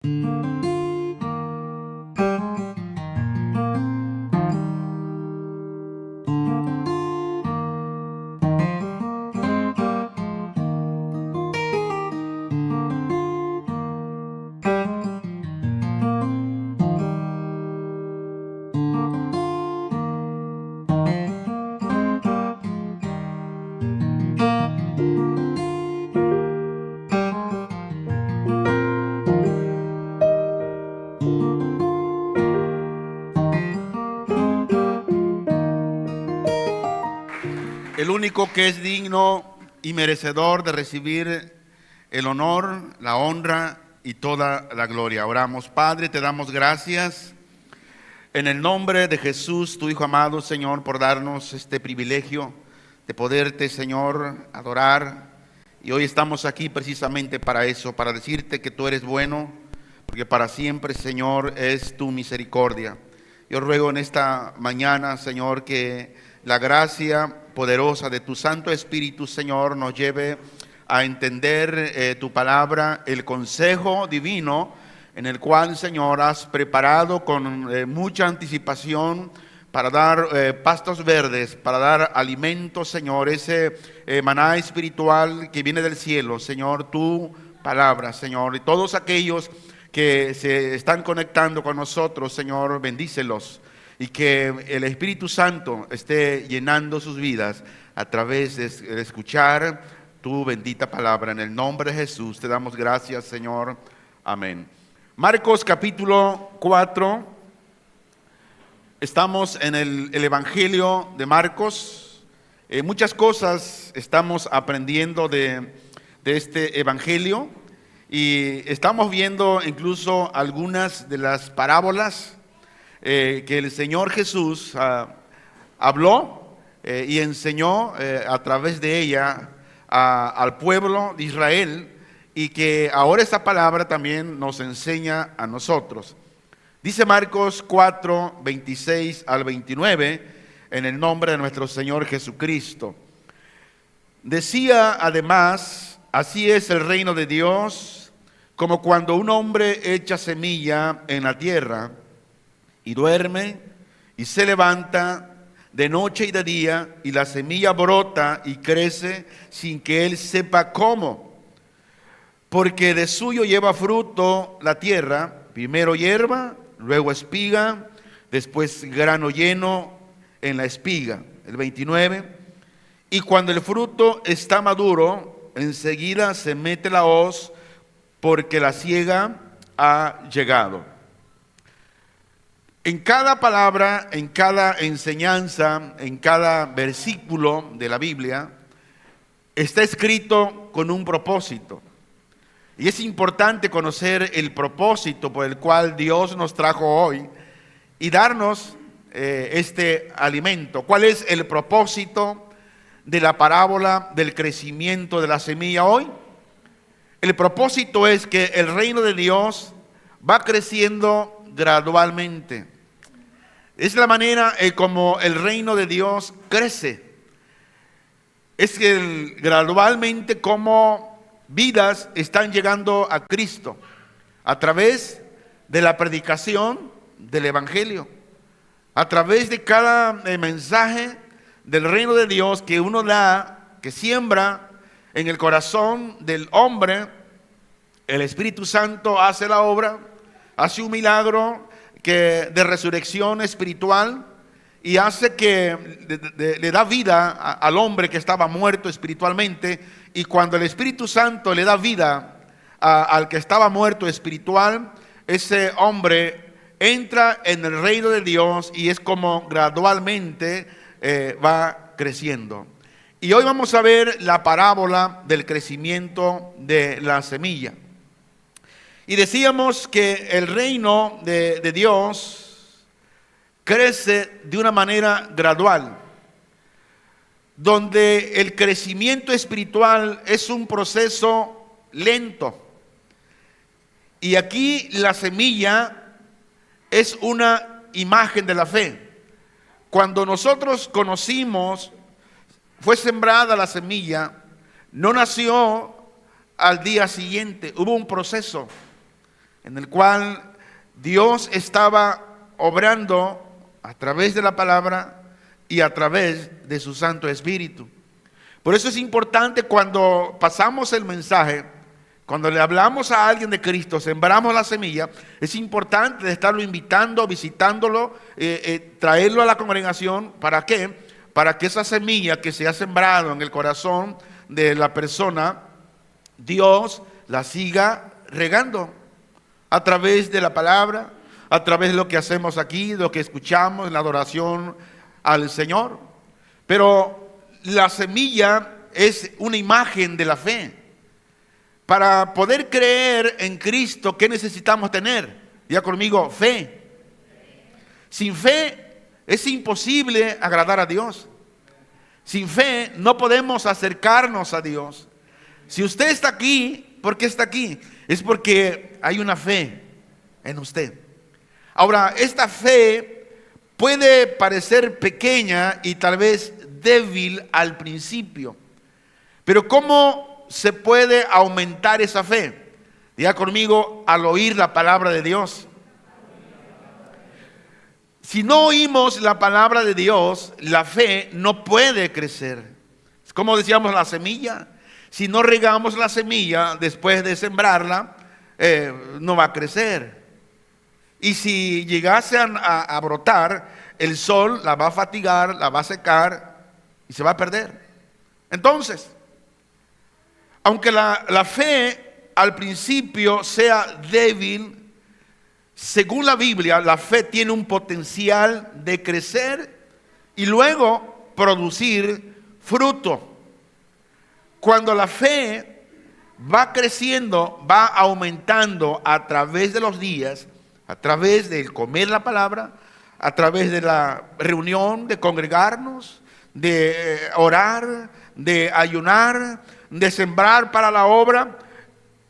El único que es digno y merecedor de recibir el honor, la honra y toda la gloria. Oramos. Padre, te damos gracias en el nombre de Jesús, tu Hijo amado, Señor, por darnos este privilegio de poderte, Señor, adorar. Y hoy estamos aquí precisamente para eso, para decirte que tú eres bueno, porque para siempre, Señor, es tu misericordia. Yo ruego en esta mañana, Señor, que la gracia poderosa de tu Santo Espíritu, Señor, nos lleve a entender tu palabra, el consejo divino en el cual, Señor, has preparado con mucha anticipación para dar pastos verdes, para dar alimento, Señor, ese maná espiritual que viene del cielo, Señor, tu palabra, Señor, y todos aquellos que se están conectando con nosotros, Señor, bendícelos. Y que el Espíritu Santo esté llenando sus vidas a través de escuchar tu bendita palabra. En el nombre de Jesús te damos gracias, Señor. Amén. Marcos capítulo 4. Estamos en el Evangelio de Marcos. Muchas cosas estamos aprendiendo de este Evangelio. Y estamos viendo incluso algunas de las parábolas que el Señor Jesús habló y enseñó a través de ella al pueblo de Israel, y que ahora esta palabra también nos enseña a nosotros. Dice Marcos 4, 26 al 29, en el nombre de nuestro Señor Jesucristo. Decía además: así es el reino de Dios, como cuando un hombre echa semilla en la tierra, y duerme y se levanta de noche y de día, y la semilla brota y crece sin que él sepa cómo. Porque de suyo lleva fruto la tierra, primero hierba, luego espiga, después grano lleno en la espiga. El 29. Y cuando el fruto está maduro, enseguida se mete la hoz, porque la siega ha llegado. En cada palabra, en cada enseñanza, en cada versículo de la Biblia, está escrito con un propósito. Y es importante conocer el propósito por el cual Dios nos trajo hoy y darnos este alimento. ¿Cuál es el propósito de la parábola del crecimiento de la semilla hoy? El propósito es que el reino de Dios va creciendo gradualmente. Es la manera como el reino de Dios crece. Es que gradualmente como vidas están llegando a Cristo a través de la predicación del Evangelio, a través de cada mensaje del reino de Dios que uno da, que siembra en el corazón del hombre. El Espíritu Santo hace la obra, hace un milagro de resurrección espiritual, y hace que le da vida al hombre que estaba muerto espiritualmente. Y cuando el Espíritu Santo le da vida al que estaba muerto espiritual, ese hombre entra en el reino de Dios, y es como gradualmente va creciendo. Y hoy vamos a ver la parábola del crecimiento de la semilla. Y decíamos que el reino de Dios crece de una manera gradual, donde el crecimiento espiritual es un proceso lento. Y aquí la semilla es una imagen de la fe. Cuando nosotros conocimos, fue sembrada la semilla, no nació al día siguiente, hubo un proceso. en el cual Dios estaba obrando a través de la palabra y a través de su Santo Espíritu. Por eso es importante cuando pasamos el mensaje, cuando le hablamos a alguien de Cristo, sembramos la semilla, es importante estarlo invitando, visitándolo, traerlo a la congregación. ¿Para qué? Para que esa semilla que se ha sembrado en el corazón de la persona, Dios la siga regando a través de la palabra, a través de lo que hacemos aquí, lo que escuchamos en la adoración al Señor. Pero la semilla es una imagen de la fe. Para poder creer en Cristo, ¿qué necesitamos tener? Diga conmigo, fe. Sin fe es imposible agradar a Dios. Sin fe no podemos acercarnos a Dios. Si usted está aquí, ¿por qué está aquí? Es porque hay una fe en usted. Ahora, esta fe puede parecer pequeña y tal vez débil al principio. Pero ¿cómo se puede aumentar esa fe? Diga conmigo, al oír la palabra de Dios. Si no oímos la palabra de Dios, la fe no puede crecer. Es como decíamos la semilla. Si no regamos la semilla después de sembrarla, no va a crecer. Y si llegase a brotar, el sol la va a fatigar, la va a secar y se va a perder. Entonces, aunque la fe al principio sea débil, según la Biblia, la fe tiene un potencial de crecer y luego producir fruto. Cuando la fe va creciendo, va aumentando a través de los días, a través del comer la palabra, a través de la reunión, de congregarnos, de orar, de ayunar, de sembrar para la obra.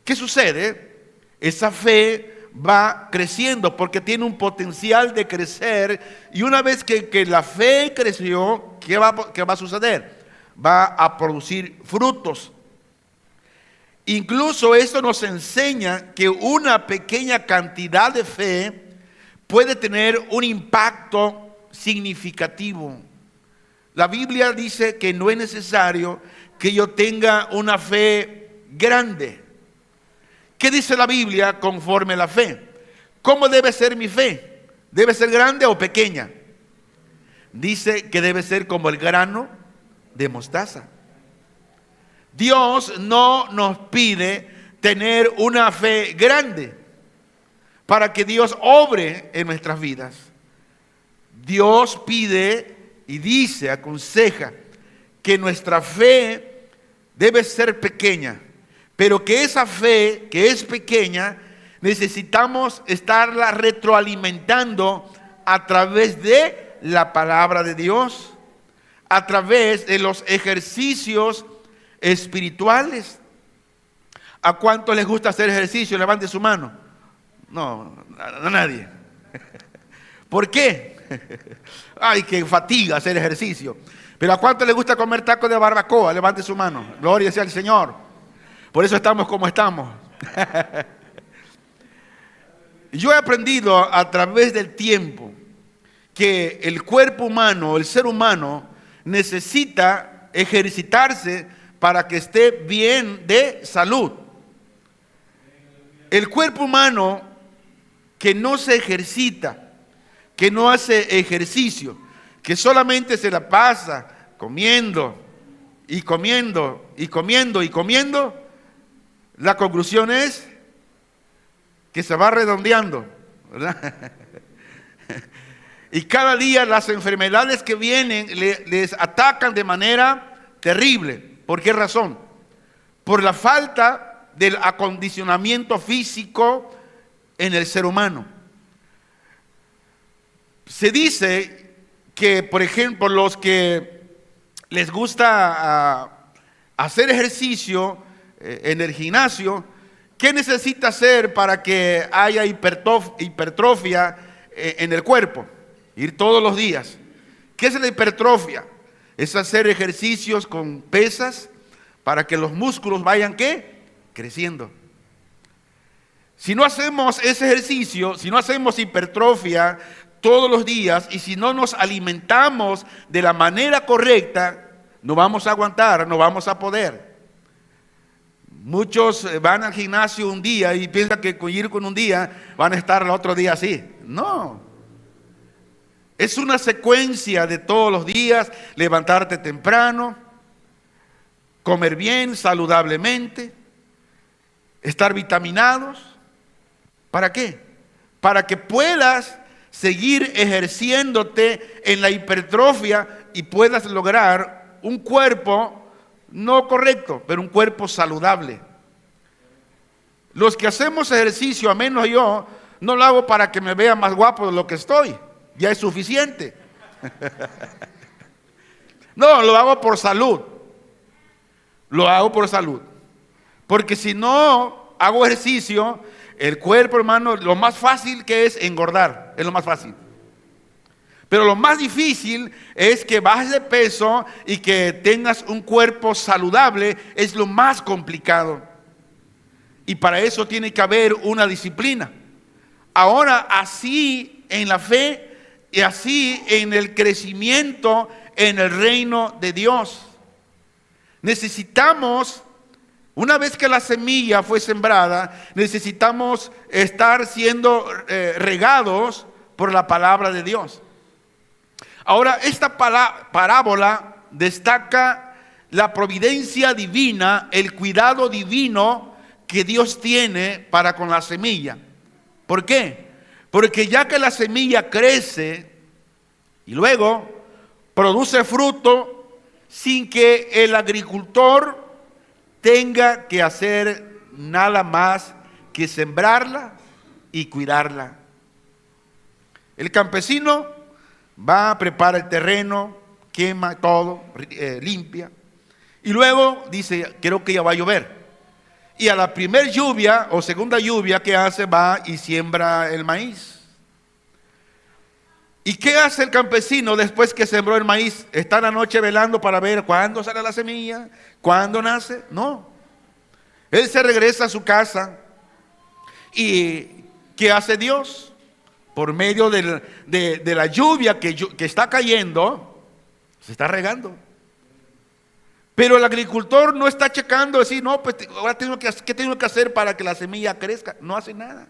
¿Qué sucede? Esa fe va creciendo porque tiene un potencial de crecer, y una vez que la fe creció, ¿qué va a suceder? Va a producir frutos. Incluso esto nos enseña que una pequeña cantidad de fe puede tener un impacto significativo. La Biblia dice que no es necesario que yo tenga una fe grande. ¿Qué dice la Biblia conforme a la fe? ¿Cómo debe ser mi fe? ¿Debe ser grande o pequeña? Dice que debe ser como el grano de mostaza. Dios no nos pide tener una fe grande para que Dios obre en nuestras vidas. Dios pide y dice, aconseja que nuestra fe debe ser pequeña, pero que esa fe que es pequeña necesitamos estarla retroalimentando a través de la palabra de Dios, a través de los ejercicios espirituales. ¿A cuántos les gusta hacer ejercicio? Levante su mano. No, a nadie. ¿Por qué? Ay, qué fatiga hacer ejercicio. Pero ¿a cuántos les gusta comer tacos de barbacoa? Levante su mano. Gloria sea al Señor. Por eso estamos como estamos. Yo he aprendido a través del tiempo que el cuerpo humano, el ser humano, necesita ejercitarse para que esté bien de salud. El cuerpo humano que no se ejercita, que no hace ejercicio, que solamente se la pasa comiendo y comiendo y comiendo y comiendo, la conclusión es que se va redondeando, ¿verdad? Y cada día las enfermedades que vienen les atacan de manera terrible. ¿Por qué razón? Por la falta del acondicionamiento físico en el ser humano. Se dice que, por ejemplo, los que les gusta hacer ejercicio en el gimnasio, ¿qué necesita hacer para que haya hipertrofia en el cuerpo? Ir todos los días. ¿Qué es la hipertrofia? Es hacer ejercicios con pesas para que los músculos vayan, ¿qué? Creciendo. Si no hacemos ese ejercicio, si no hacemos hipertrofia todos los días y si no nos alimentamos de la manera correcta, no vamos a aguantar, no vamos a poder. Muchos van al gimnasio un día y piensan que con ir con un día van a estar el otro día así. No. Es una secuencia de todos los días, levantarte temprano, comer bien, saludablemente, estar vitaminados. ¿Para qué? Para que puedas seguir ejerciéndote en la hipertrofia y puedas lograr un cuerpo no correcto, pero un cuerpo saludable. Los que hacemos ejercicio, a menos yo, no lo hago para que me vea más guapo de lo que estoy. Ya es suficiente. No, lo hago por salud. Lo hago por salud. Porque si no hago ejercicio, el cuerpo, hermano, lo más fácil que es engordar. Es lo más fácil. Pero lo más difícil es que bajes de peso y que tengas un cuerpo saludable. Es lo más complicado. Y para eso tiene que haber una disciplina. Ahora, así en la fe y así en el crecimiento en el reino de Dios. Necesitamos, una vez que la semilla fue sembrada, necesitamos estar siendo regados por la palabra de Dios. Ahora, esta parábola destaca la providencia divina, el cuidado divino que Dios tiene para con la semilla. ¿Por qué? Porque ya que la semilla crece y luego produce fruto sin que el agricultor tenga que hacer nada más que sembrarla y cuidarla. El campesino va, prepara el terreno, quema todo, limpia. Y luego dice, creo que ya va a llover. Y a la primera lluvia o segunda lluvia que hace, va y siembra el maíz. ¿Y qué hace el campesino después que sembró el maíz? ¿Está la noche velando para ver cuándo sale la semilla? ¿Cuándo nace? No. Él se regresa a su casa. ¿Y qué hace Dios? Por medio de la lluvia que está cayendo, se está regando. Pero el agricultor no está checando, decir, no, pues ahora ¿qué tengo que hacer para que la semilla crezca? No hace nada.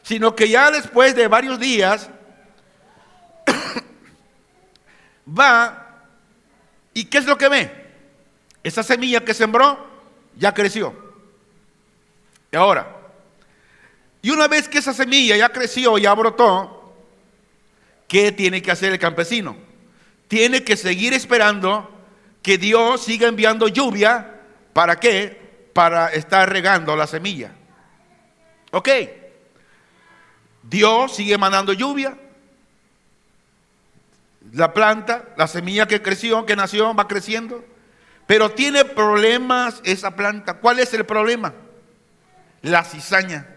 Sino que ya después de varios días, va, ¿y qué es lo que ve? Esa semilla que sembró, ya creció. Y ahora, y una vez que esa semilla ya creció, ya brotó, ¿qué tiene que hacer el campesino? Tiene que seguir esperando que Dios siga enviando lluvia. ¿Para qué? Para estar regando la semilla. Ok. Dios sigue mandando lluvia. La planta, la semilla que creció, que nació, va creciendo. Pero tiene problemas esa planta. ¿Cuál es el problema? La cizaña.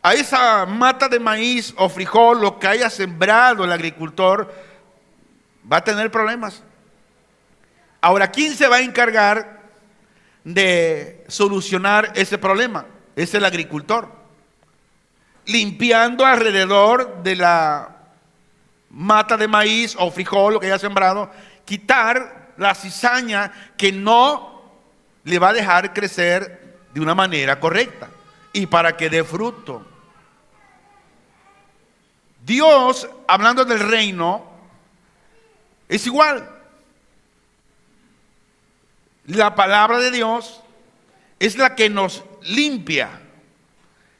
A esa mata de maíz o frijol, lo que haya sembrado el agricultor, va a tener problemas. Ahora, ¿quién se va a encargar de solucionar ese problema? Es el agricultor. Limpiando alrededor de la mata de maíz o frijol, lo que haya sembrado, quitar la cizaña que no le va a dejar crecer de una manera correcta y para que dé fruto. Dios, hablando del reino, es igual. La palabra de Dios es la que nos limpia,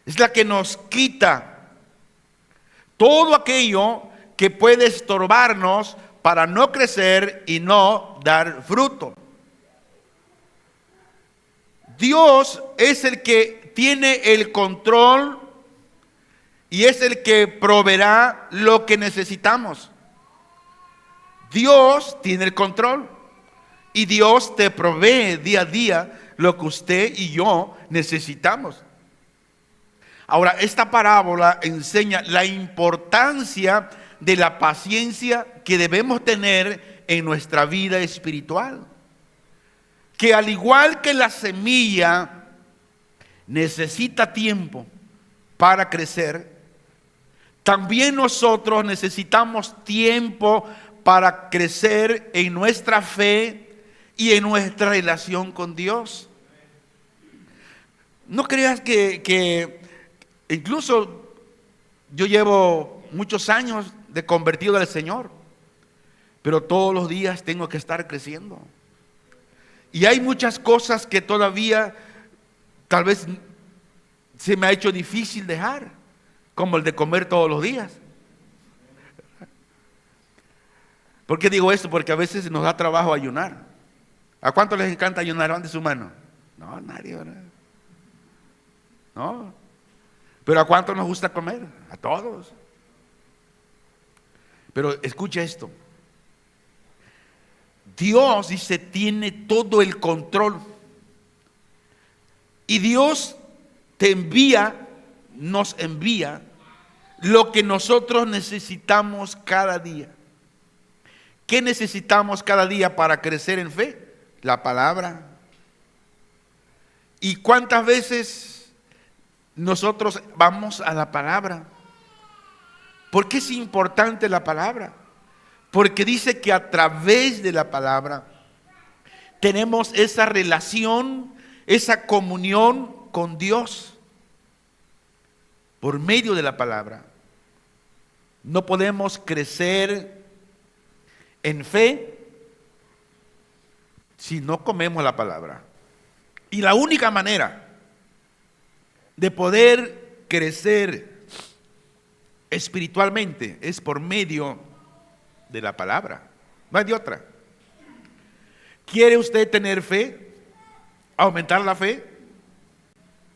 es la que nos quita todo aquello que puede estorbarnos para no crecer y no dar fruto. Dios es el que tiene el control y es el que proveerá lo que necesitamos. Dios tiene el control y Dios te provee día a día lo que usted y yo necesitamos. Ahora, esta parábola enseña la importancia de la paciencia que debemos tener en nuestra vida espiritual. Que al igual que la semilla necesita tiempo para crecer, también nosotros necesitamos tiempo para crecer en nuestra fe y en nuestra relación con Dios. No creas que incluso yo llevo muchos años de convertido al Señor, pero todos los días tengo que estar creciendo. Y hay muchas cosas que todavía tal vez se me ha hecho difícil dejar, como el de comer todos los días. ¿Por qué digo esto? Porque a veces nos da trabajo ayunar. ¿A cuántos les encanta ayunar? Levante su mano. No, nadie, ¿verdad? No. Pero ¿a cuántos nos gusta comer? A todos. Pero escucha esto. Dios, dice, tiene todo el control. Y Dios nos envía lo que nosotros necesitamos cada día. ¿Qué necesitamos cada día para crecer en fe? La palabra. ¿Y cuántas veces nosotros vamos a la palabra? ¿Por qué es importante la palabra? Porque dice que a través de la palabra tenemos esa relación, esa comunión con Dios. Por medio de la palabra. No podemos crecer en fe si no comemos la palabra. Y la única manera de poder crecer espiritualmente es por medio de la palabra. No hay de otra. ¿Quiere usted tener fe? ¿Aumentar la fe?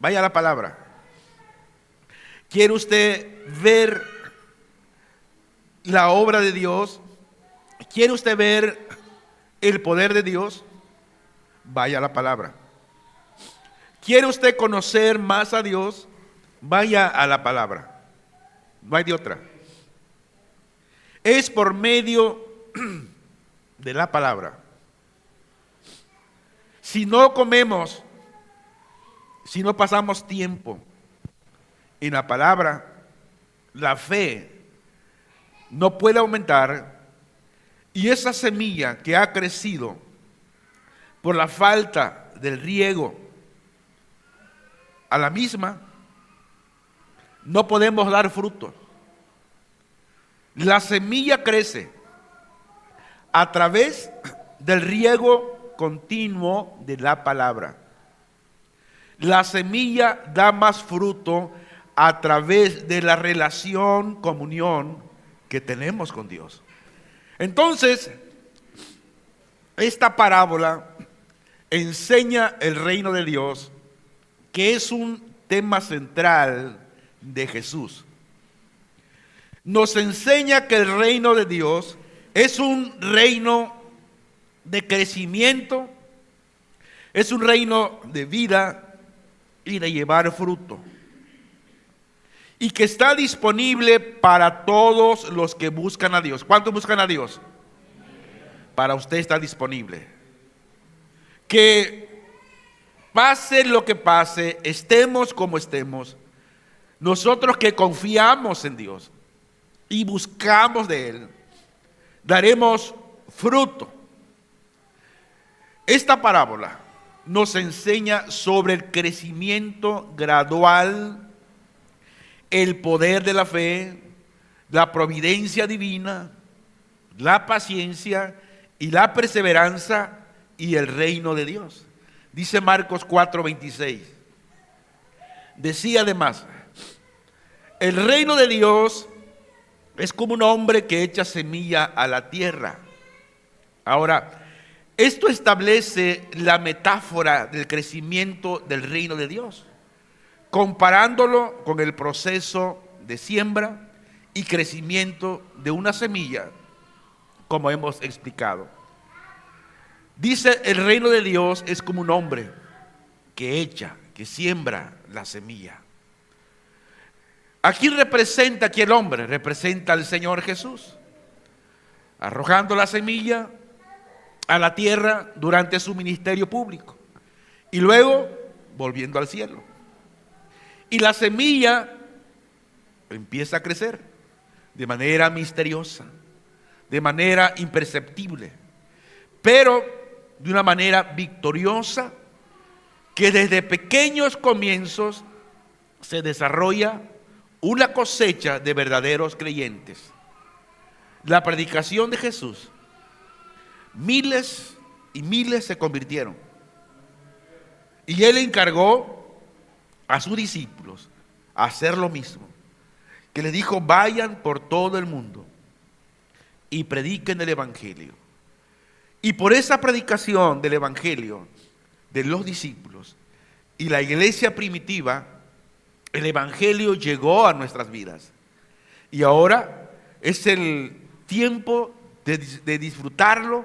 Vaya a la palabra. ¿Quiere usted ver la obra de Dios? ¿Quiere usted ver el poder de Dios? Vaya a la palabra. ¿Quiere usted conocer más a Dios? Vaya a la palabra. No hay de otra. Es por medio de la palabra. Si no comemos, si no pasamos tiempo en la palabra, la fe no puede aumentar, y esa semilla que ha crecido por la falta del riego a la misma, no podemos dar fruto. La semilla crece a través del riego continuo de la palabra. La semilla da más fruto a través de la relación, comunión que tenemos con Dios. Entonces, esta parábola enseña el reino de Dios, que es un tema central de Jesús. Nos enseña que el reino de Dios es un reino de crecimiento, es un reino de vida y de llevar fruto, y que está disponible para todos los que buscan a Dios. ¿Cuántos buscan a Dios? Para usted está disponible. Que pase lo que pase, estemos como estemos, nosotros que confiamos en Dios y buscamos de Él, daremos fruto. Esta parábola nos enseña sobre el crecimiento gradual, el poder de la fe, la providencia divina, la paciencia y la perseverancia y el reino de Dios. Dice Marcos 4:26. Decía además, el reino de Dios es como un hombre que echa semilla a la tierra. Ahora, esto establece la metáfora del crecimiento del reino de Dios, comparándolo con el proceso de siembra y crecimiento de una semilla, como hemos explicado. Dice, el reino de Dios es como un hombre que echa, que siembra la semilla. ¿A quién representa aquí el hombre? Representa al Señor Jesús, arrojando la semilla a la tierra durante su ministerio público y luego volviendo al cielo. Y la semilla empieza a crecer de manera misteriosa, de manera imperceptible, pero de una manera victoriosa, que desde pequeños comienzos se desarrolla una cosecha de verdaderos creyentes. La predicación de Jesús, miles y miles se convirtieron. Y Él encargó a sus discípulos a hacer lo mismo. Que les dijo: vayan por todo el mundo y prediquen el Evangelio. Y por esa predicación del Evangelio de los discípulos y la iglesia primitiva, el Evangelio llegó a nuestras vidas. Y ahora es el tiempo de disfrutarlo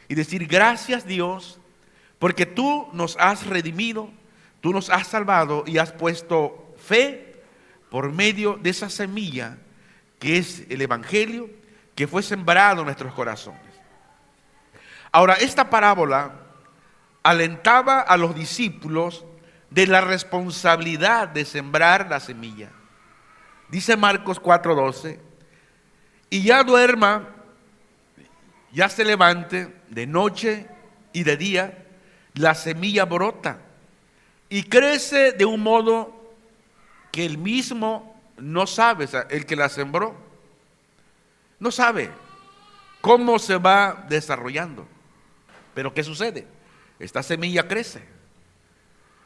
y decir: gracias, Dios, porque tú nos has redimido, tú nos has salvado y has puesto fe por medio de esa semilla que es el Evangelio, que fue sembrado en nuestros corazones. Ahora, esta parábola alentaba a los discípulos de la responsabilidad de sembrar la semilla. Dice Marcos 4:12: y ya duerma, ya se levante de noche y de día, la semilla brota y crece de un modo que él mismo no sabe. O sea, el que la sembró no sabe cómo se va desarrollando. Pero ¿qué sucede? Esta semilla crece,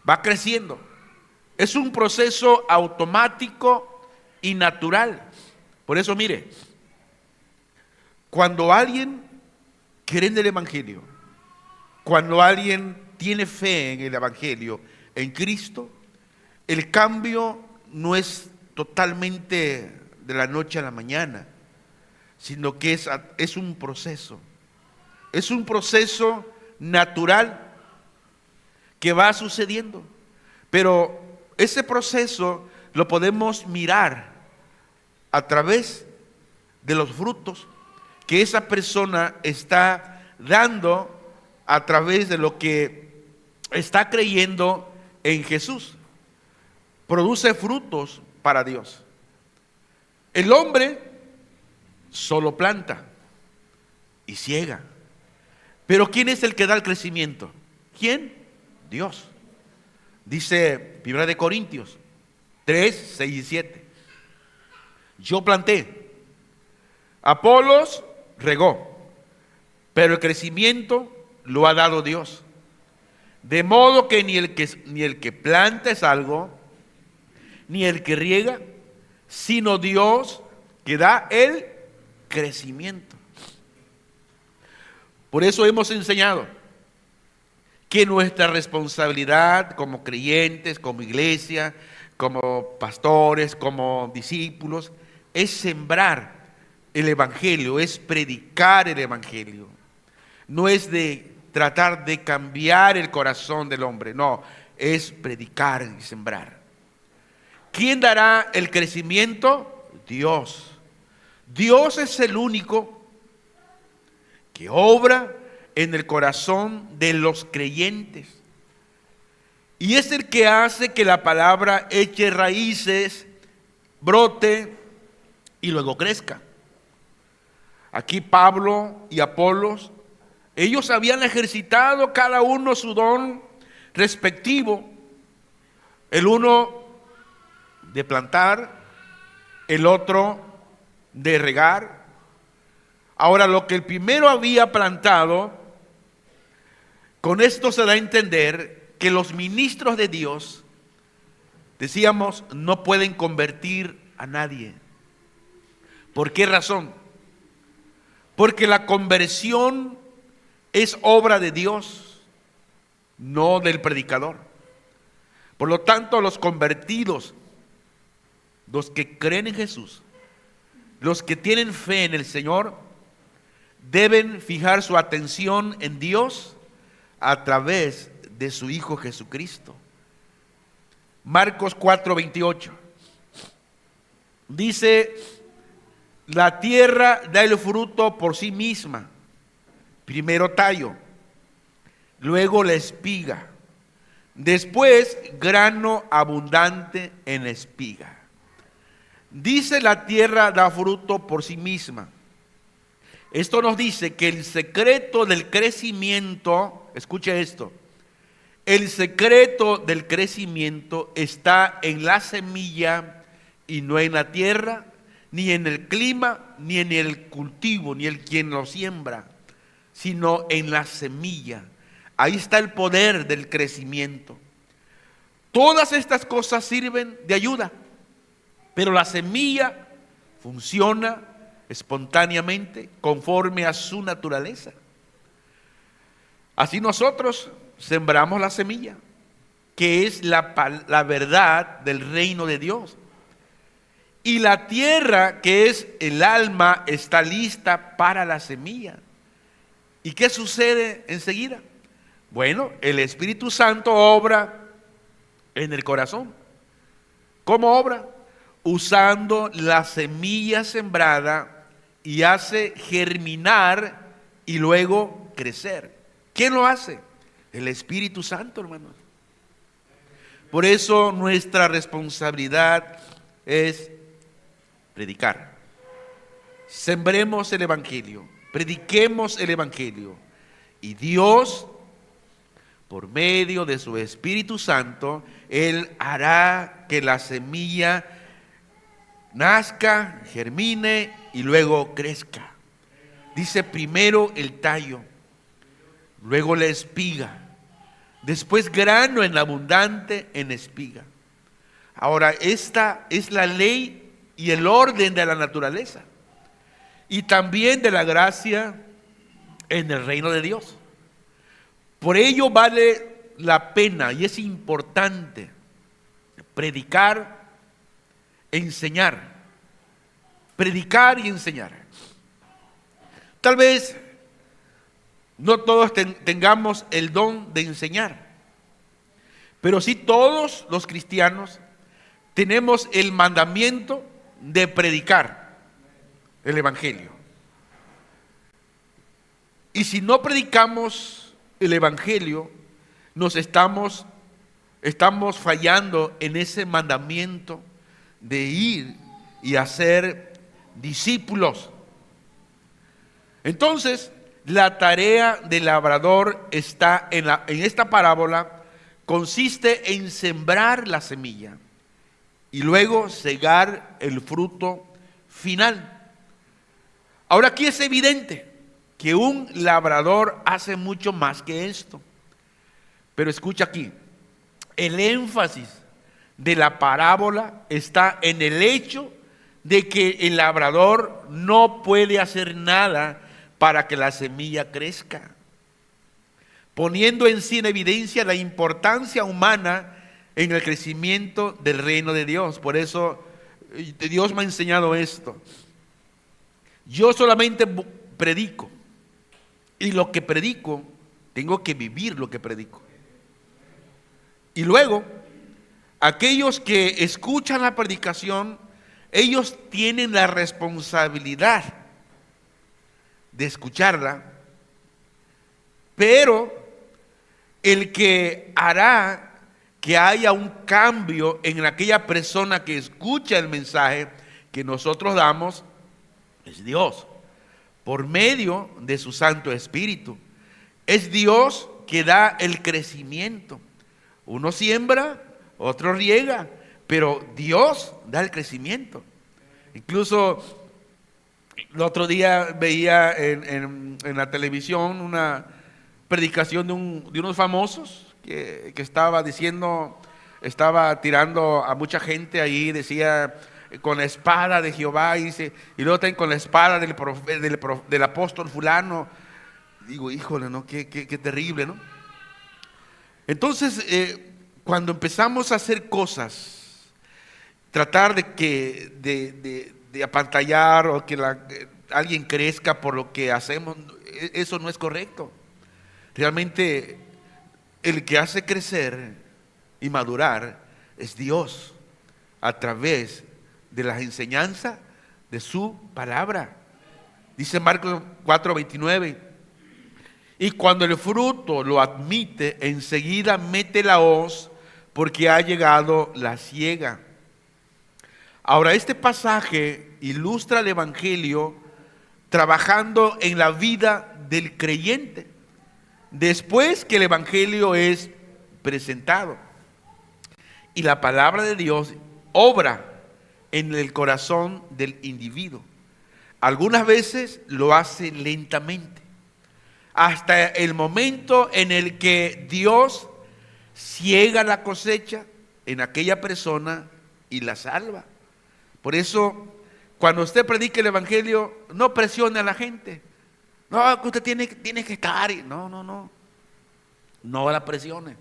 va creciendo. Es un proceso automático y natural. Por eso, mire, cuando alguien cree en el Evangelio, cuando alguien tiene fe en el Evangelio, en Cristo, el cambio no es totalmente de la noche a la mañana, sino que es un proceso. Es un proceso natural que va sucediendo. Pero ese proceso lo podemos mirar a través de los frutos que esa persona está dando, a través de lo que está creyendo en Jesús. Produce frutos para Dios. El hombre solo planta y ciega. Pero ¿quién es el que da el crecimiento? ¿Quién? Dios. Dice 1 Corintios 3, 6 y 7. Yo planté, Apolos regó, pero el crecimiento lo ha dado Dios. De modo que ni el que planta es algo, ni el que riega, sino Dios que da el crecimiento. Por eso hemos enseñado que nuestra responsabilidad como creyentes, como iglesia, como pastores, como discípulos, es sembrar el Evangelio, es predicar el Evangelio. No es de tratar de cambiar el corazón del hombre, no, es predicar y sembrar. ¿Quién dará el crecimiento? Dios. Dios es el único que obra en el corazón de los creyentes. Y es el que hace que la palabra eche raíces, brote y luego crezca. Aquí Pablo y Apolos, ellos habían ejercitado cada uno su don respectivo. El uno de plantar, el otro de regar. Ahora, lo que el primero había plantado, con esto se da a entender que los ministros de Dios, decíamos, no pueden convertir a nadie. ¿Por qué razón? Porque la conversión es obra de Dios, no del predicador. Por lo tanto, los convertidos, los que creen en Jesús, los que tienen fe en el Señor, deben fijar su atención en Dios a través de su Hijo Jesucristo. Marcos 4:28 dice: la tierra da el fruto por sí misma, primero tallo, luego la espiga, Después, grano abundante en espiga. Dice: la tierra da fruto por sí misma. Esto nos dice que el secreto del crecimiento, escuche esto, el secreto del crecimiento está en la semilla y no en la tierra, ni en el clima, ni en el cultivo, ni en quien lo siembra, sino en la semilla. Ahí está el poder del crecimiento. Todas estas cosas sirven de ayuda, pero la semilla funciona espontáneamente conforme a su naturaleza. Así nosotros sembramos la semilla, que es la verdad del reino de Dios. Y la tierra, que es el alma, está lista para la semilla. ¿Y qué sucede enseguida? Bueno, el Espíritu Santo obra en el corazón. ¿Cómo obra? Usando la semilla sembrada y hace germinar y luego crecer. ¿Quién lo hace? El Espíritu Santo, hermanos. Por eso nuestra responsabilidad es predicar. Sembremos el Evangelio, prediquemos el Evangelio, y Dios, por medio de su Espíritu Santo, Él hará que la semilla nazca, germine y luego crezca. Dice: primero el tallo, luego la espiga, después grano en abundante en espiga. Ahora, esta es la ley y el orden de la naturaleza, y también de la gracia en el reino de Dios. Por ello vale la pena y es importante predicar, enseñar, predicar y enseñar. Tal vez no todos tengamos el don de enseñar, pero sí todos los cristianos tenemos el mandamiento de predicar el Evangelio. Y si no predicamos el Evangelio, estamos fallando en ese mandamiento de ir y hacer discípulos. Entonces, la tarea del labrador está en esta parábola, consiste en sembrar la semilla y luego cegar el fruto final. Ahora, aquí es evidente que un labrador hace mucho más que esto. Pero escucha aquí, el énfasis de la parábola está en el hecho de que el labrador no puede hacer nada para que la semilla crezca, poniendo en sí en evidencia la importancia humana en el crecimiento del reino de Dios. Por eso Dios me ha enseñado esto. Yo solamente predico, y lo que predico, tengo que vivir lo que predico. Y luego, aquellos que escuchan la predicación, ellos tienen la responsabilidad de escucharla, pero el que hará que haya un cambio en aquella persona que escucha el mensaje que nosotros damos es Dios, por medio de su Santo Espíritu. Es Dios que da el crecimiento. Uno siembra, otro riega, pero Dios da el crecimiento. Incluso el otro día veía en la televisión una predicación de unos famosos que estaba diciendo, estaba tirando a mucha gente ahí, decía: con la espada de Jehová, y luego también con la espada del apóstol fulano. Digo, híjole, ¿no? Qué terrible, ¿no? Entonces, cuando empezamos a hacer cosas, tratar de apantallar o que alguien crezca por lo que hacemos, eso no es correcto. Realmente el que hace crecer y madurar es Dios, a través de las enseñanzas de su palabra. Dice Marcos 4:29: Y cuando el fruto lo admite, enseguida mete la hoz porque ha llegado la siega. Ahora, este pasaje ilustra el Evangelio trabajando en la vida del creyente después que el Evangelio es presentado. Y la palabra de Dios obra en el corazón del individuo. Algunas veces lo hace lentamente, hasta el momento en el que Dios ciega la cosecha en aquella persona y la salva. Por eso, cuando usted predique el Evangelio, no presione a la gente. No, que usted tiene que estar. No la presione.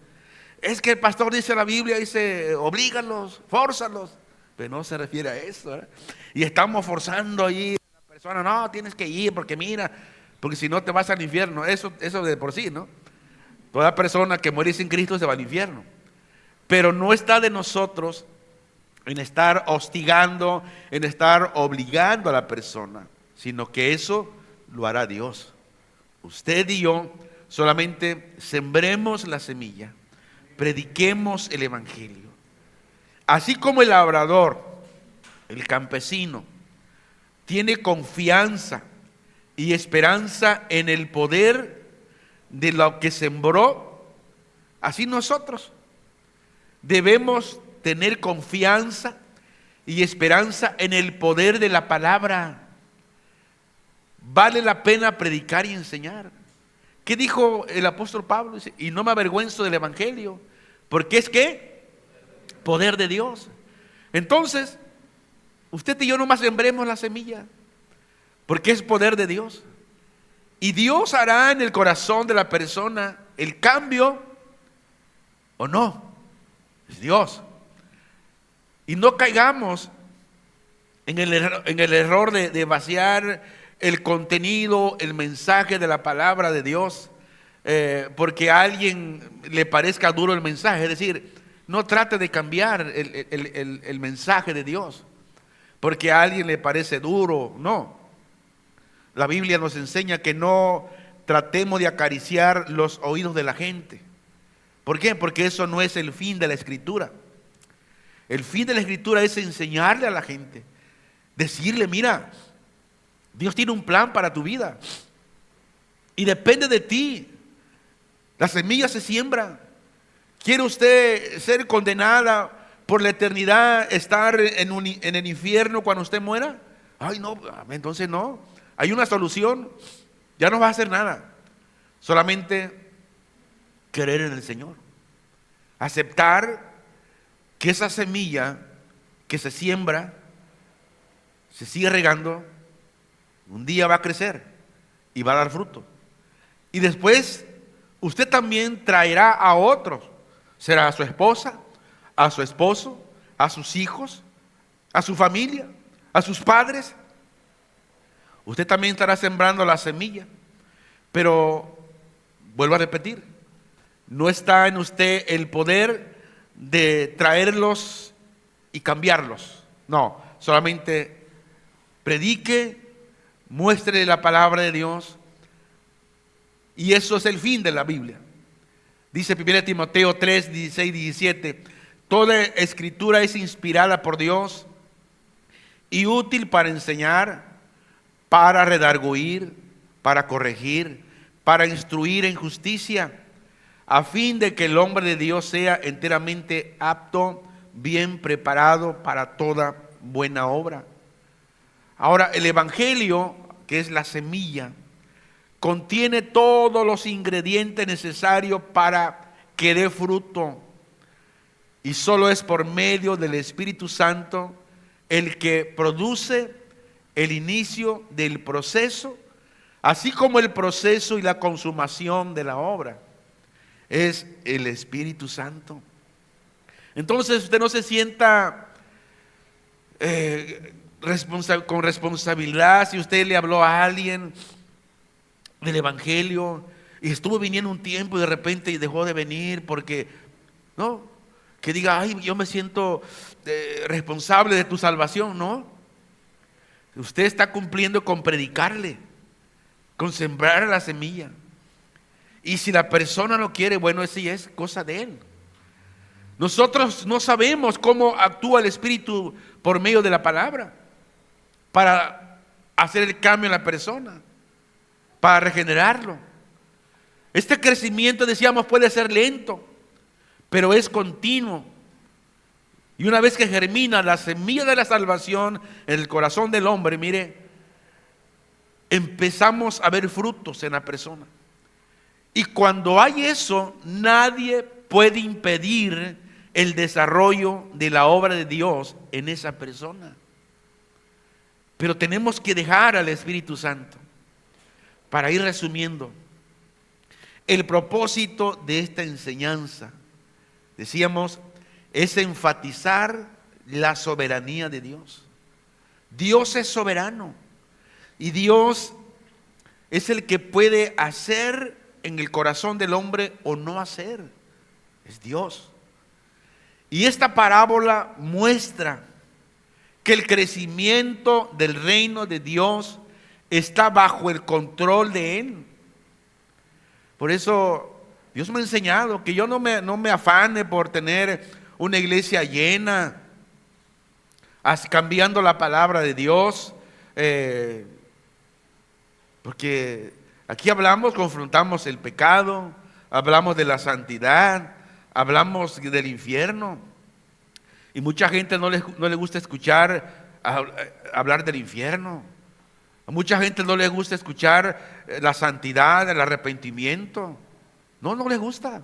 Es que el pastor dice la Biblia, dice, oblígalos, fórzalos. Pero no se refiere a eso, ¿eh? Y estamos forzando ahí a la persona, no, tienes que ir porque mira, porque si no te vas al infierno. Eso de por sí, ¿no? Toda persona que muere sin Cristo se va al infierno. Pero no está de nosotros en estar hostigando, en estar obligando a la persona, sino que eso lo hará Dios. Usted y yo solamente sembremos la semilla, prediquemos el Evangelio. Así como el labrador, el campesino, tiene confianza y esperanza en el poder de lo que sembró, así nosotros debemos tener confianza y esperanza en el poder de la palabra. Vale la pena predicar y enseñar. ¿Qué dijo el apóstol Pablo? Dice, y no me avergüenzo del Evangelio, porque es que poder de Dios. Entonces, usted y yo nomás sembremos la semilla, porque es poder de Dios. Y Dios hará en el corazón de la persona el cambio o no. Es Dios. Y no caigamos en el error de vaciar el contenido, el mensaje de la palabra de Dios, porque a alguien le parezca duro el mensaje. Es decir, no trate de cambiar el mensaje de Dios, porque a alguien le parece duro. No. La Biblia nos enseña que no tratemos de acariciar los oídos de la gente. ¿Por qué? Porque eso no es el fin de la Escritura. El fin de la Escritura es enseñarle a la gente, decirle, mira, Dios tiene un plan para tu vida y depende de ti. La semilla se siembra. ¿Quiere usted ser condenada por la eternidad, estar en el infierno cuando usted muera? Ay, no, entonces no. Hay una solución. Ya no va a hacer nada. Solamente creer en el Señor. Aceptar que esa semilla que se siembra, se sigue regando, un día va a crecer y va a dar fruto. Y después usted también traerá a otros. Será a su esposa, a su esposo, a sus hijos, a su familia, a sus padres. Usted también estará sembrando la semilla. Pero vuelvo a repetir, no está en usted el poder de traerlos y cambiarlos. No, solamente predique, muestre la palabra de Dios, y eso es el fin de la Biblia. Dice 1 Timoteo 3, 16, 17, toda escritura es inspirada por Dios y útil para enseñar, para redarguir, para corregir, para instruir en justicia, a fin de que el hombre de Dios sea enteramente apto, bien preparado para toda buena obra. Ahora, el Evangelio, que es la semilla, contiene todos los ingredientes necesarios para que dé fruto. Y solo es por medio del Espíritu Santo el que produce el inicio del proceso, así como el proceso y la consumación de la obra. Es el Espíritu Santo. Entonces usted no se sienta con responsabilidad si usted le habló a alguien del Evangelio y estuvo viniendo un tiempo y de repente dejó de venir porque, no, que diga, ay, yo me siento responsable de tu salvación. No, usted está cumpliendo con predicarle, con sembrar la semilla. Y si la persona no quiere, bueno, esa ya es cosa de él. Nosotros no sabemos cómo actúa el Espíritu por medio de la palabra para hacer el cambio en la persona, para regenerarlo. Este crecimiento, decíamos, puede ser lento, pero es continuo. Y una vez que germina la semilla de la salvación en el corazón del hombre, mire, empezamos a ver frutos en la persona. Y cuando hay eso, nadie puede impedir el desarrollo de la obra de Dios en esa persona. Pero tenemos que dejar al Espíritu Santo. Para ir resumiendo, el propósito de esta enseñanza, decíamos, es enfatizar la soberanía de Dios. Dios es soberano y Dios es el que puede hacer en el corazón del hombre o no hacer. Es Dios. Y esta parábola muestra que el crecimiento del reino de Dios está bajo el control de Él. Por eso Dios me ha enseñado que yo no me afane por tener una iglesia llena, cambiando la palabra de Dios, porque aquí confrontamos el pecado, hablamos de la santidad, hablamos del infierno. Y mucha gente no le gusta escuchar hablar del infierno. A mucha gente no le gusta escuchar la santidad, el arrepentimiento. No les gusta.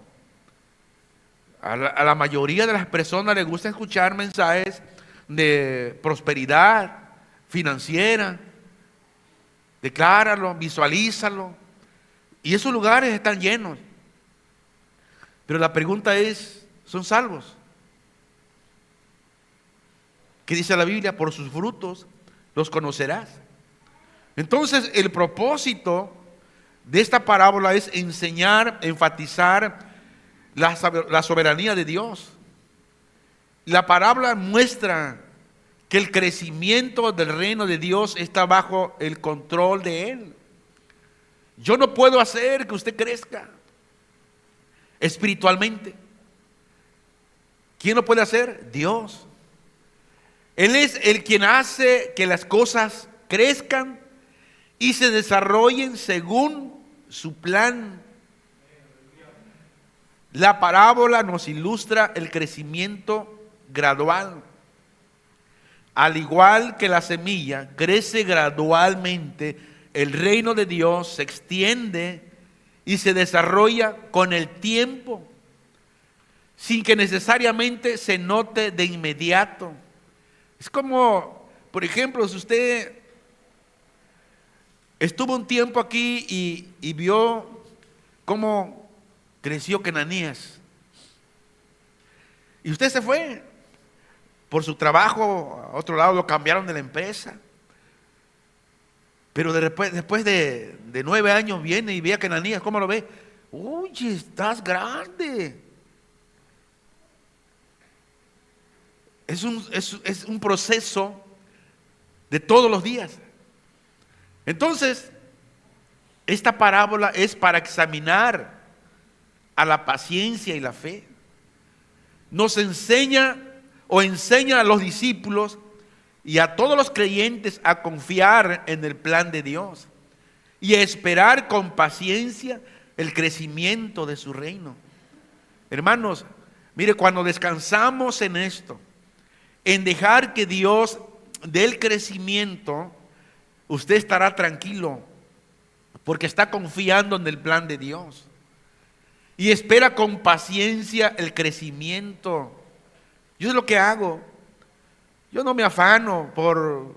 A la mayoría de las personas les gusta escuchar mensajes de prosperidad financiera. Decláralo, visualízalo. Y esos lugares están llenos. Pero la pregunta es, ¿son salvos? ¿Qué dice la Biblia? Por sus frutos los conocerás. Entonces, el propósito de esta parábola es enseñar, enfatizar la soberanía de Dios. La parábola muestra que el crecimiento del reino de Dios está bajo el control de Él. Yo no puedo hacer que usted crezca espiritualmente. ¿Quién lo puede hacer? Dios. Él es el quien hace que las cosas crezcan y se desarrollen según su plan. La parábola nos ilustra el crecimiento gradual. Al igual que la semilla crece gradualmente, el reino de Dios se extiende y se desarrolla con el tiempo, sin que necesariamente se note de inmediato. Es como, por ejemplo, si usted estuvo un tiempo aquí y vio cómo creció Kenanías, y usted se fue por su trabajo a otro lado, lo cambiaron de la empresa, pero después de 9 años viene y ve a Kenanías, ¿cómo lo ve? Oye, estás grande. Es un proceso de todos los días. Entonces, esta parábola es para examinar a la paciencia y la fe. Nos enseña a los discípulos y a todos los creyentes a confiar en el plan de Dios y a esperar con paciencia el crecimiento de su reino. Hermanos, mire, cuando descansamos en esto, en dejar que Dios dé el crecimiento, usted estará tranquilo porque está confiando en el plan de Dios y espera con paciencia el crecimiento. Yo es lo que hago. Yo no me afano por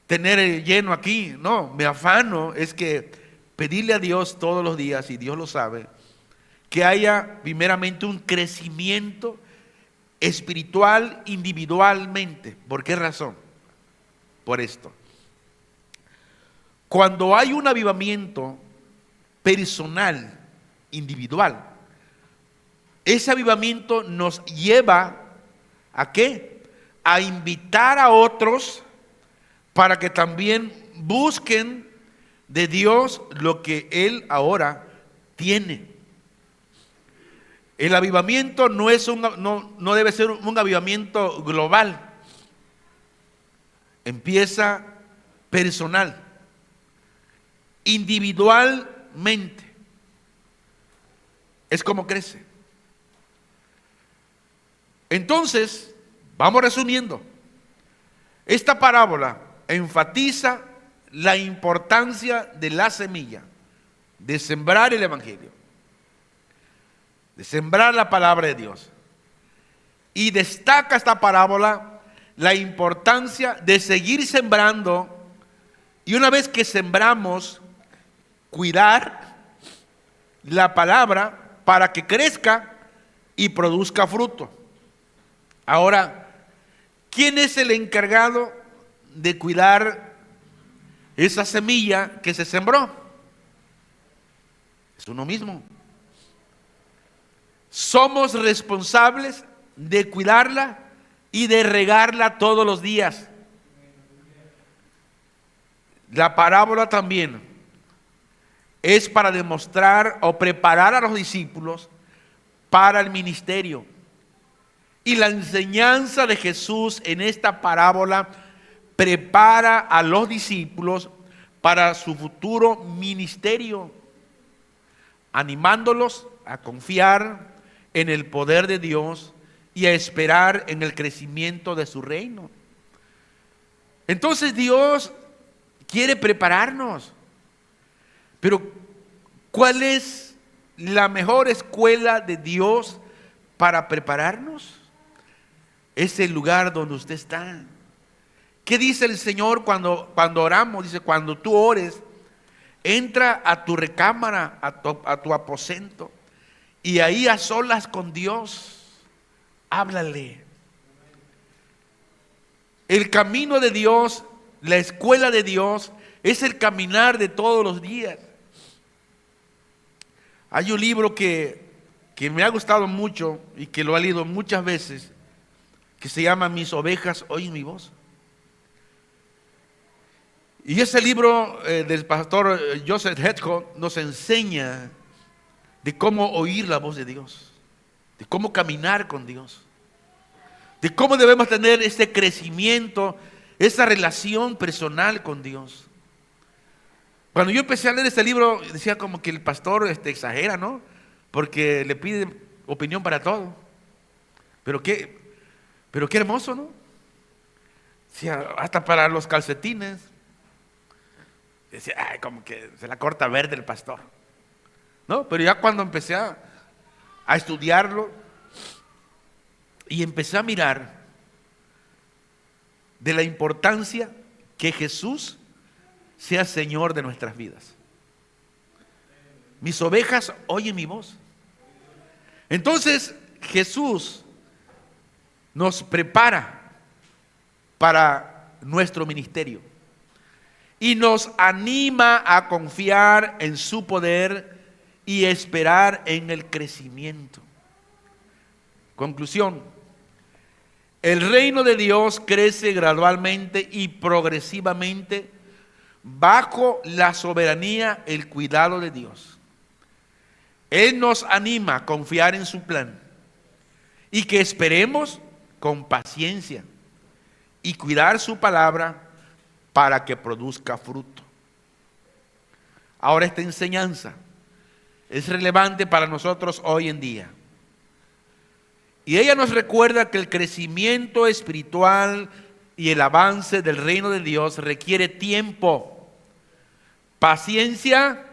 tener el lleno aquí, no, me afano es que pedirle a Dios todos los días, y Dios lo sabe, que haya primeramente un crecimiento espiritual individualmente. ¿Por qué razón? Por esto. Cuando hay un avivamiento personal, individual, ese avivamiento nos lleva ¿a qué? A invitar a otros para que también busquen de Dios lo que Él ahora tiene. El avivamiento no debe ser un avivamiento global. Empieza personal, individualmente. Es como crece. Entonces, vamos resumiendo. Esta parábola enfatiza la importancia de la semilla, de sembrar el evangelio, de sembrar la palabra de Dios. Y destaca esta parábola la importancia de seguir sembrando, y una vez que sembramos, cuidar la palabra para que crezca y produzca fruto. Ahora, ¿quién es el encargado de cuidar esa semilla que se sembró? Es uno mismo. Somos responsables de cuidarla y de regarla todos los días. La parábola también es para demostrar o preparar a los discípulos para el ministerio. Y la enseñanza de Jesús en esta parábola prepara a los discípulos para su futuro ministerio, animándolos a confiar en el poder de Dios y a esperar en el crecimiento de su reino. Entonces Dios quiere prepararnos. Pero ¿cuál es la mejor escuela de Dios para prepararnos? Es el lugar donde usted está. ¿Qué dice el Señor cuando oramos? Dice, cuando tú ores, entra a tu recámara, a tu aposento, y ahí a solas con Dios, háblale. El camino de Dios, la escuela de Dios, es el caminar de todos los días. Hay un libro que me ha gustado mucho y que lo he leído muchas veces, que se llama Mis ovejas oyen mi voz. Y ese libro del pastor Joseph Hedgehog nos enseña de cómo oír la voz de Dios, de cómo caminar con Dios, de cómo debemos tener ese crecimiento, esa relación personal con Dios. Cuando yo empecé a leer este libro, decía como que el pastor exagera, ¿no? Porque le pide opinión para todo. Pero qué hermoso, ¿no? Decía, hasta para los calcetines. Decía, ay, como que se la corta verde el pastor. ¿No? Pero ya cuando empecé a estudiarlo y empecé a mirar de la importancia que Jesús sea Señor de nuestras vidas. Mis ovejas oyen mi voz. Entonces Jesús nos prepara para nuestro ministerio y nos anima a confiar en su poder y esperar en el crecimiento. Conclusión: el reino de Dios crece gradualmente y progresivamente bajo la soberanía, el cuidado de Dios. Él nos anima a confiar en su plan y que esperemos con paciencia y cuidar su palabra para que produzca fruto. Ahora, esta enseñanza es relevante para nosotros hoy en día. Y ella nos recuerda que el crecimiento espiritual y el avance del reino de Dios requiere tiempo, paciencia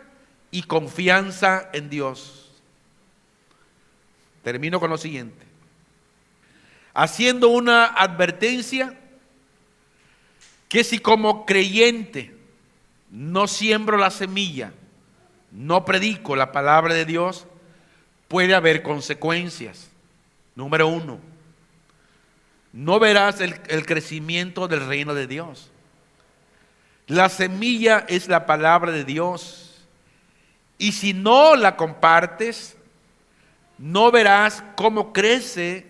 y confianza en Dios. Termino con lo siguiente. Haciendo una advertencia que si como creyente no siembro la semilla, no predico la palabra de Dios, puede haber consecuencias. Número 1, no verás el crecimiento del reino de Dios. La semilla es la palabra de Dios, y si no la compartes, no verás cómo crece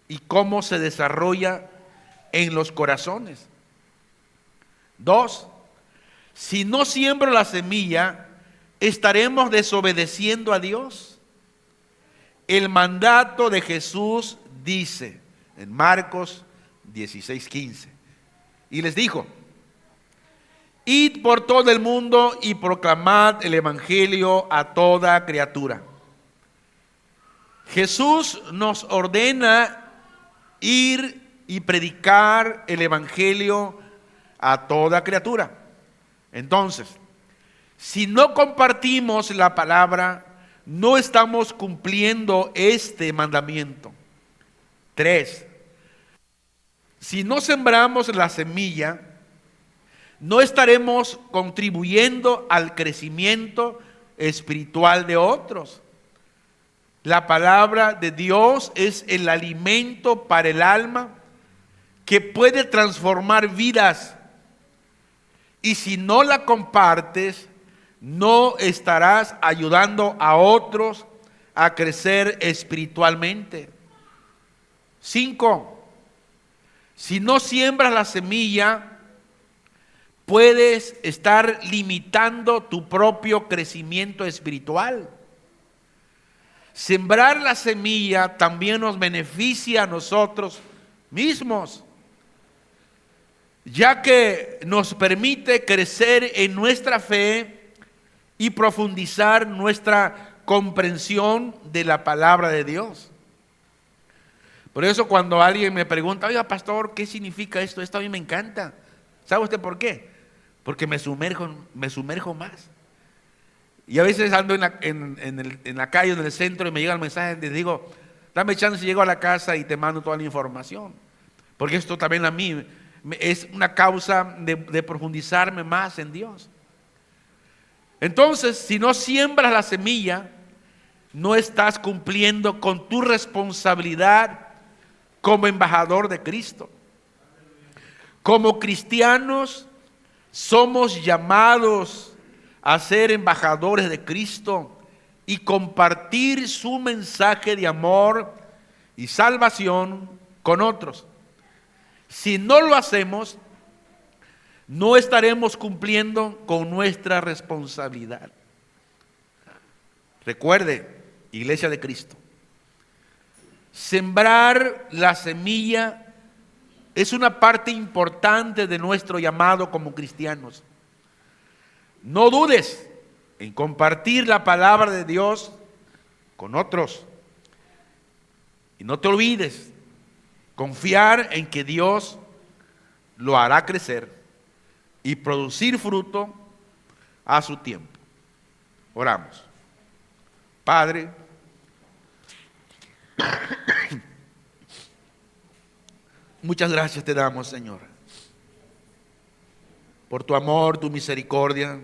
y cómo se desarrolla en los corazones. 2, si no siembro la semilla, ¿estaremos desobedeciendo a Dios? El mandato de Jesús dice en Marcos 16:15, y les dijo: id por todo el mundo y proclamad el evangelio a toda criatura. Jesús nos ordena ir y predicar el evangelio a toda criatura. Entonces, si no compartimos la palabra, no estamos cumpliendo este mandamiento. 3. Si no sembramos la semilla, no estaremos contribuyendo al crecimiento espiritual de otros. La palabra de Dios es el alimento para el alma que puede transformar vidas. Y si no la compartes, no estarás ayudando a otros a crecer espiritualmente. 5. Si no siembras la semilla, puedes estar limitando tu propio crecimiento espiritual. Sembrar la semilla también nos beneficia a nosotros mismos, ya que nos permite crecer en nuestra fe y profundizar nuestra comprensión de la palabra de Dios. Por eso cuando alguien me pregunta: oiga, pastor, ¿qué significa esto? Esto a mí me encanta. ¿Sabe usted por qué? Porque me sumerjo más. Y a veces ando en la calle, en el centro, y me llega el mensaje, les digo: dame chance si llego a la casa y te mando toda la información. Porque esto también a mí es una causa de profundizarme más en Dios. Entonces, si no siembras la semilla, no estás cumpliendo con tu responsabilidad como embajador de Cristo. Como cristianos, somos llamados a ser embajadores de Cristo y compartir su mensaje de amor y salvación con otros. Si no lo hacemos, no estaremos cumpliendo con nuestra responsabilidad. Recuerde, Iglesia de Cristo, sembrar la semilla es una parte importante de nuestro llamado como cristianos. No dudes en compartir la palabra de Dios con otros. Y no te olvides confiar en que Dios lo hará crecer y producir fruto a su tiempo. Oramos. Padre, muchas gracias te damos, Señor, por tu amor, tu misericordia,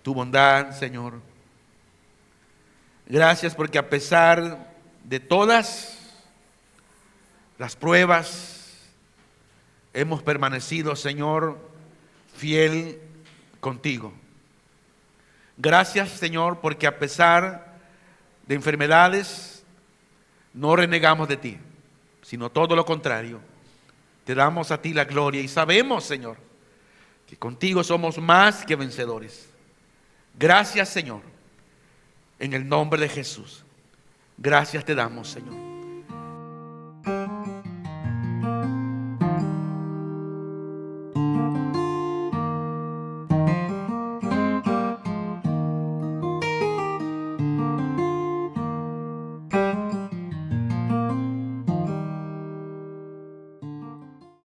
tu bondad, Señor. Gracias porque a pesar de todas las pruebas, hemos permanecido, Señor, fiel contigo. Gracias, Señor, porque a pesar de enfermedades, no renegamos de ti, sino todo lo contrario. Te damos a ti la gloria y sabemos, Señor, que contigo somos más que vencedores. Gracias, Señor, en el nombre de Jesús. Gracias te damos, Señor.